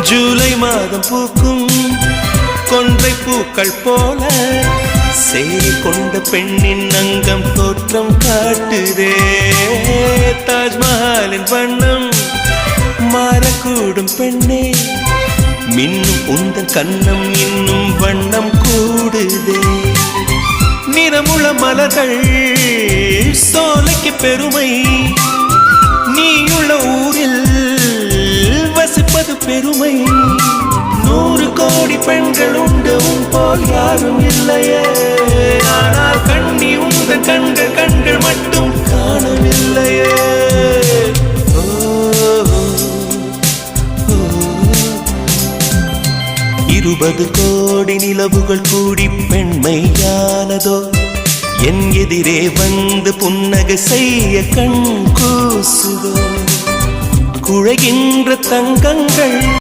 ஜூலை மாதம் பூக்கும் கொன்றை பூக்கள் போல சேரி கொண்ட பெண்ணின் அங்கம் தோற்றம் காட்டுதே. தாஜ்மஹாலின் வண்ணம் மாறக்கூடும் பெண்ணே, மின்னும் உந்தன் கண்ணம் இன்னும் வண்ணம் கூடுதே. நிறமுள்ள மலர்கள் சோலைக்கு பெருமை, நீயுள்ள ஊரில் வசிப்பது பெருமை. 100 கோடி பெண்கள் உண்டு உன் போல் யாரும் இல்லையே, ஆனால் கண்ணி உந்தன் கண்கள் கண்கள் மட்டும் காணவில்லையே. 20 கோடி நிலவுகள் கூடி பெண்மையானதோ, என் எதிரே வந்து புன்னகை செய்ய கண் கூசுதோ. குழைகின்ற தங்கங்கள்